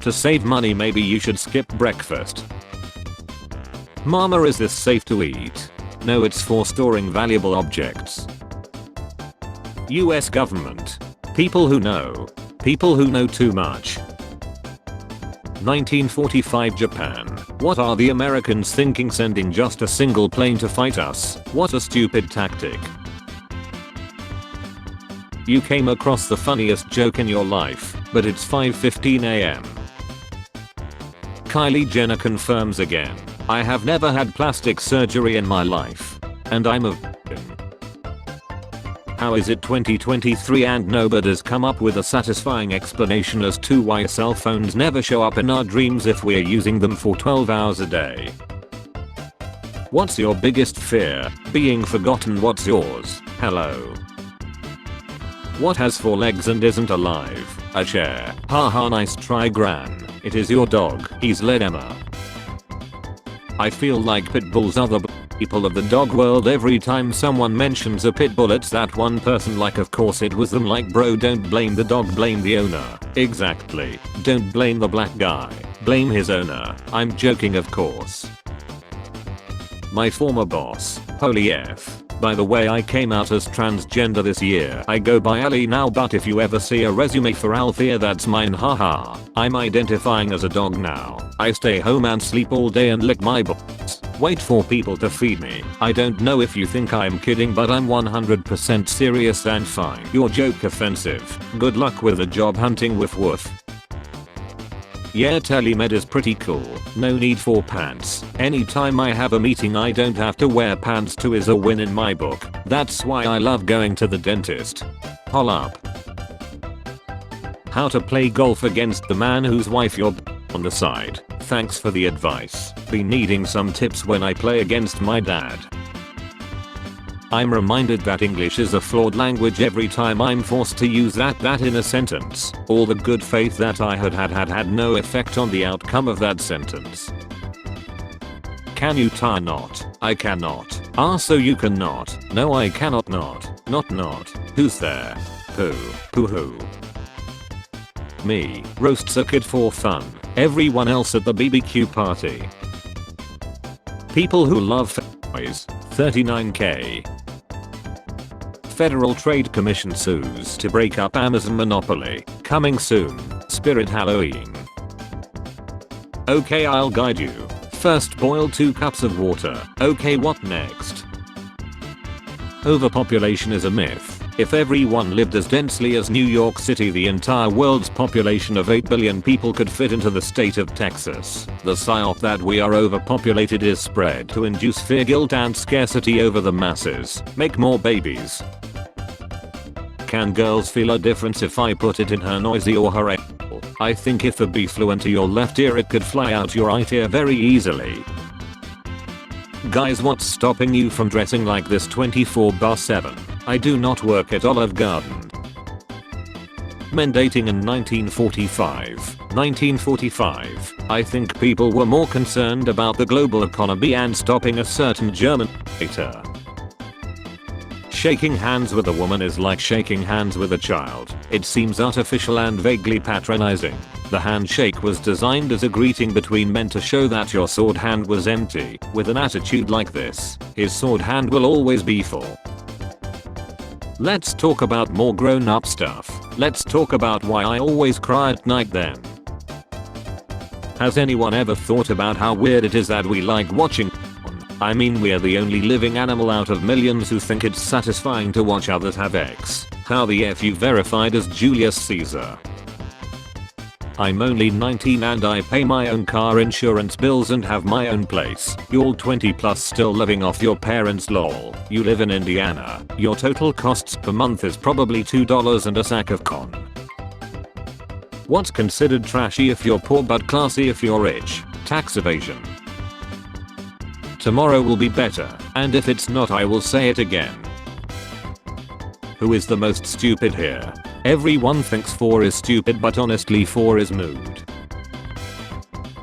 To save money maybe you should skip breakfast. Mama, is this safe to eat? No, it's for storing valuable objects. US government. People who know. People who know too much. 1945 Japan. What are the Americans thinking, sending just a single plane to fight us? What a stupid tactic. You came across the funniest joke in your life, but it's 5:15 AM. Kylie Jenner confirms again. I have never had plastic surgery in my life. And I'm a How is it 2023 and nobody's come up with a satisfying explanation as to why cell phones never show up in our dreams if we're using them for 12 hours a day? What's your biggest fear? Being forgotten. What's yours? Hello. What has 4 legs and isn't alive? A chair. Haha, nice try, Gran. It is your dog. He's led Emma. I feel like pit bulls are the people of the dog world. Every time someone mentions a pit bull, it's that one person like of course it was them. Like bro, don't blame the dog, blame the owner. Exactly. Don't blame the black guy. Blame his owner. I'm joking, of course. My former boss. Holy F. By the way, I came out as transgender this year. I go by Ali now, but if you ever see a resume for Althea, that's mine, haha. I'm identifying as a dog now. I stay home and sleep all day and lick my balls. Wait for people to feed me. I don't know if you think I'm kidding, but I'm 100% serious and fine. Your joke offensive. Good luck with the job hunting, woof woof. Yeah, telemed is pretty cool. No need for pants. Anytime I have a meeting I don't have to wear pants to is a win in my book. That's why I love going to the dentist. Hol'Up. How to play golf against the man whose wife you're on the side. Thanks for the advice. Been needing some tips when I play against my dad. I'm reminded that English is a flawed language every time I'm forced to use that in a sentence. All the good faith that I had no effect on the outcome of that sentence. Can you tie a knot? I cannot. Ah, so you cannot. No, I cannot not. Not. Who's there? Who? Me. Roasts a kid for fun. Everyone else at the BBQ party. People who love toys. 39k. Federal Trade Commission sues to break up Amazon monopoly. Coming soon. Spirit Halloween. Okay, I'll guide you. First, boil 2 cups of water. Okay, what next? Overpopulation is a myth. If everyone lived as densely as New York City, the entire world's population of 8 billion people could fit into the state of Texas. The psyop that we are overpopulated is spread to induce fear, guilt and scarcity over the masses. Make more babies. Can girls feel a difference if I put it in her noisy or her anal? I think if a bee flew into your left ear it could fly out your right ear very easily. Guys, what's stopping you from dressing like this 24/7? I do not work at Olive Garden. Men dating in 1945. 1945. I think people were more concerned about the global economy and stopping a certain German dictator. Shaking hands with a woman is like shaking hands with a child. It seems artificial and vaguely patronizing. The handshake was designed as a greeting between men to show that your sword hand was empty. With an attitude like this, his sword hand will always be full. Let's talk about more grown-up stuff. Let's talk about why I always cry at night then. Has anyone ever thought about how weird it is that we like watching porn? I mean, we're the only living animal out of millions who think it's satisfying to watch others have sex. How the F you verified as Julius Caesar? I'm only 19 and I pay my own car insurance bills and have my own place. You're 20 plus still living off your parents, lol. You live in Indiana. Your total costs per month is probably $2 and a sack of corn. What's considered trashy if you're poor but classy if you're rich? Tax evasion. Tomorrow will be better, and if it's not I will say it again. Who is the most stupid here? Everyone thinks 4 is stupid, but honestly 4 is mood.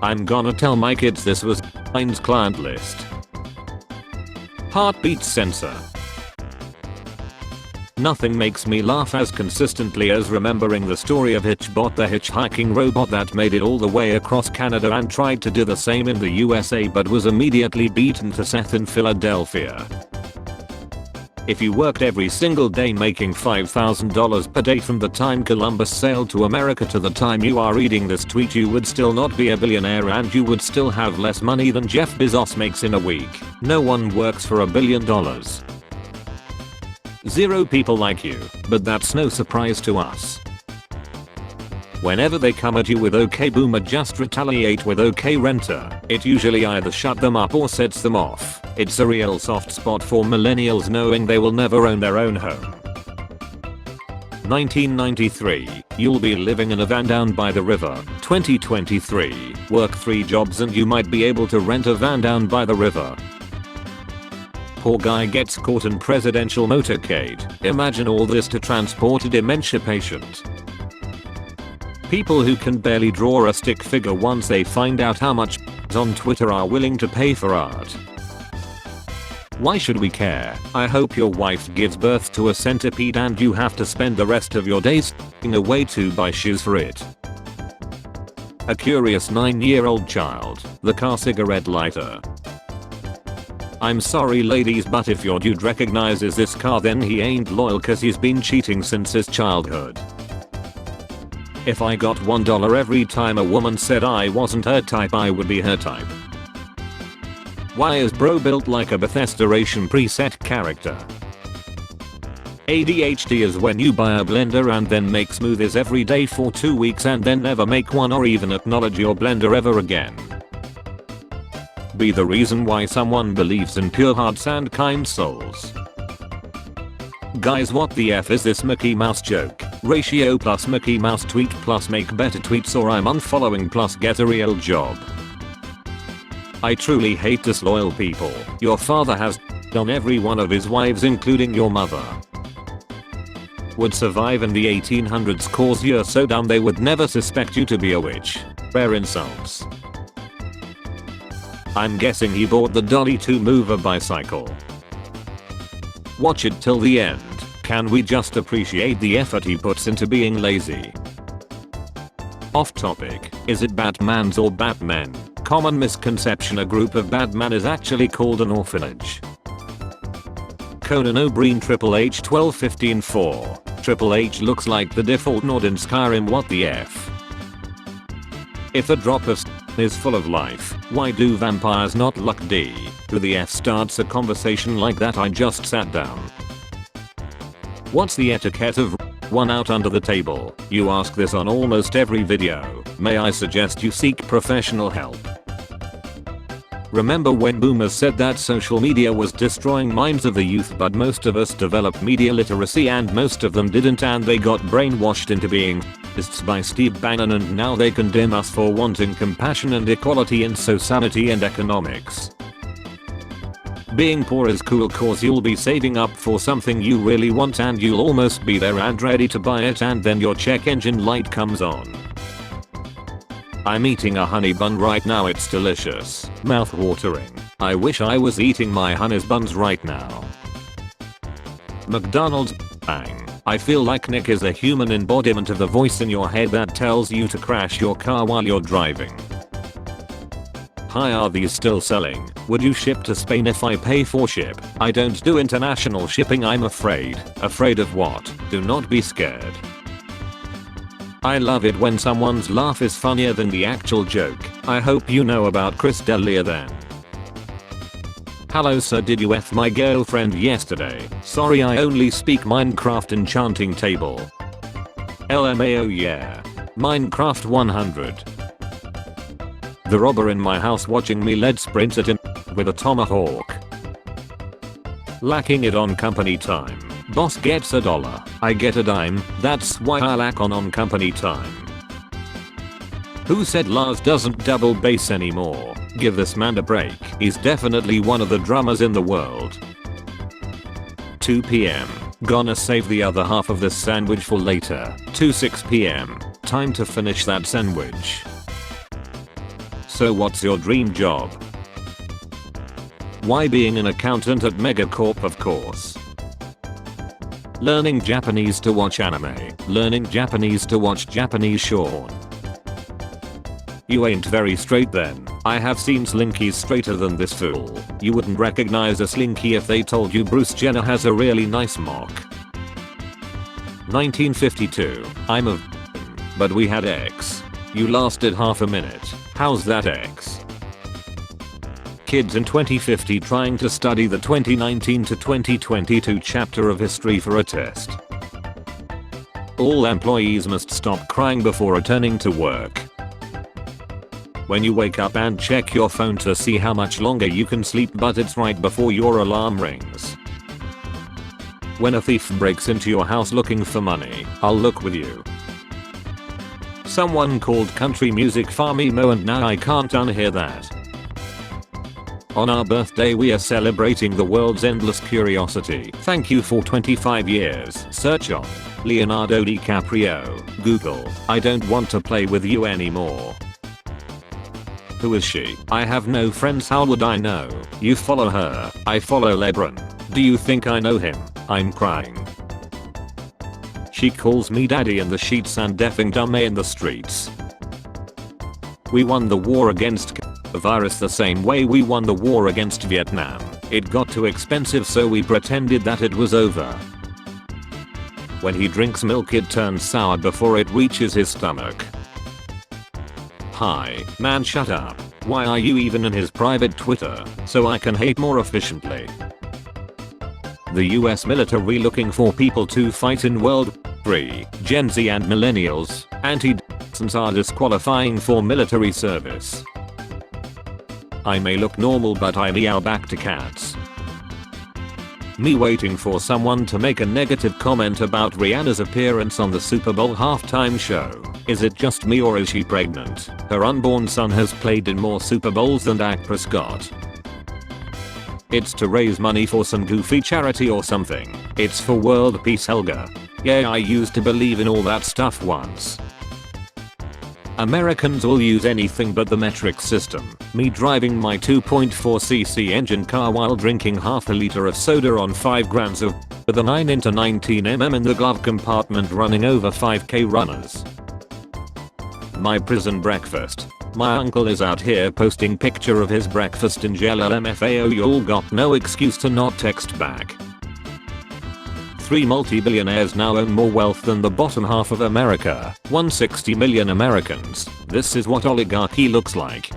I'm gonna tell my kids this was mine's client list. Heartbeat sensor. Nothing makes me laugh as consistently as remembering the story of Hitchbot, the hitchhiking robot that made it all the way across Canada and tried to do the same in the USA but was immediately beaten to death in Philadelphia. If you worked every single day making $5,000 per day from the time Columbus sailed to America to the time you are reading this tweet, you would still not be a billionaire and you would still have less money than Jeff Bezos makes in a week. No one works for $1 billion. Zero people like you, but that's no surprise to us. Whenever they come at you with okay boomer, just retaliate with okay renter. It usually either shut them up or sets them off. It's a real soft spot for millennials knowing they will never own their own home. 1993, you'll be living in a van down by the river. 2023, work 3 jobs and you might be able to rent a van down by the river. Poor guy gets caught in presidential motorcade. Imagine all this to transport a dementia patient. People who can barely draw a stick figure once they find out how much on Twitter are willing to pay for art. Why should we care? I hope your wife gives birth to a centipede and you have to spend the rest of your days away to buy shoes for it. A curious 9-year-old child, the car cigarette lighter. I'm sorry ladies, but if your dude recognizes this car then he ain't loyal cause he's been cheating since his childhood. If I got $1 every time a woman said I wasn't her type, I would be her type. Why is bro built like a Bethesda-ration preset character? ADHD is when you buy a blender and then make smoothies every day for 2 weeks and then never make one or even acknowledge your blender ever again. Be the reason why someone believes in pure hearts and kind souls. Guys, what the F is this Mickey Mouse joke? Ratio plus Mickey Mouse tweet plus make better tweets or I'm unfollowing plus get a real job. I truly hate disloyal people. Your father has on every one of his wives including your mother. Would survive in the 1800s cause you're so dumb they would never suspect you to be a witch. Rare insults. I'm guessing he bought the Dolly 2 mover bicycle. Watch it till the end. Can we just appreciate the effort he puts into being lazy? Off topic, is it Batmans or Batmen? Common misconception, a group of Batman is actually called an orphanage. Conan O'Brien Triple H 1215-4. Triple H looks like the default node in Skyrim, what the F? If a drop of is full of life, why do vampires not luck D? Who the F starts a conversation like that? I just sat down. What's the etiquette of one out under the table? You ask this on almost every video. May I suggest you seek professional help? Remember when boomers said that social media was destroying minds of the youth, but most of us developed media literacy and most of them didn't, and they got brainwashed into being by Steve Bannon, and now they condemn us for wanting compassion and equality in society and economics. Being poor is cool cause you'll be saving up for something you really want and you'll almost be there and ready to buy it, and then your check engine light comes on. I'm eating a honey bun right now, it's delicious, mouth-watering. I wish I was eating my honey buns right now. McDonald's bang. I feel like Nick is a human embodiment of the voice in your head that tells you to crash your car while you're driving. Hi, are these still selling? Would you ship to Spain if I pay for ship? I don't do international shipping, I'm afraid. Afraid of what? Do not be scared. I love it when someone's laugh is funnier than the actual joke. I hope you know about Chris D'Elia then. Hello sir, did you F my girlfriend yesterday? Sorry, I only speak Minecraft enchanting table. LMAO yeah. Minecraft 100. The robber in my house watching me lead sprint at him with a tomahawk. Lacking it on company time. Boss gets $1. I get a dime. That's why I lack on company time. Who said Lars doesn't double bass anymore? Give this man a break. He's definitely one of the drummers in the world. 2 PM. Gonna save the other half of this sandwich for later. 6 PM. Time to finish that sandwich. So what's your dream job? Why being an accountant at Megacorp, of course. Learning Japanese to watch anime. Learning Japanese to watch Japanese Sean. You ain't very straight then. I have seen slinkies straighter than this fool. You wouldn't recognize a slinky if they told you Bruce Jenner has a really nice mock. 1952. I'm a but we had X. You lasted half a minute. How's that X? Kids in 2050 trying to study the 2019 to 2022 chapter of history for a test. All employees must stop crying before returning to work. When you wake up and check your phone to see how much longer you can sleep, but it's right before your alarm rings. When a thief breaks into your house looking for money, I'll look with you. Someone called country music farm emo and now I can't unhear that. On our birthday we are celebrating the world's endless curiosity. Thank you for 25 years. Search on Leonardo DiCaprio. Google, I don't want to play with you anymore. Who is she? I have no friends, how would I know? You follow her. I follow LeBron. Do you think I know him? I'm crying. She calls me daddy in the sheets and effing dumb in the streets. We won the war against the virus the same way we won the war against Vietnam. It got too expensive so we pretended that it was over. When he drinks milk it turns sour before it reaches his stomach. Hi, man, shut up. Why are you even in his private Twitter? So I can hate more efficiently. The US military looking for people to fight in World War III. Gen Z and millennials, anti-vaxxers are disqualifying for military service. I may look normal but I meow back to cats. Me waiting for someone to make a negative comment about Rihanna's appearance on the Super Bowl halftime show. Is it just me or is she pregnant? Her unborn son has played in more Super Bowls than Dak Prescott. It's to raise money for some goofy charity or something. It's for world peace, Helga. Yeah, I used to believe in all that stuff once. Americans will use anything but the metric system. Me driving my 2.4cc engine car while drinking half a liter of soda on 5 grams of with a 9 into 19mm in the glove compartment running over 5k runners. My prison breakfast. My uncle is out here posting picture of his breakfast in LMFAO. You all got no excuse to not text back. 3 multi-billionaires now own more wealth than the bottom half of America. 160 million Americans. This is what oligarchy looks like.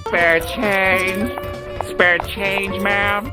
Spare change. Spare change, ma'am.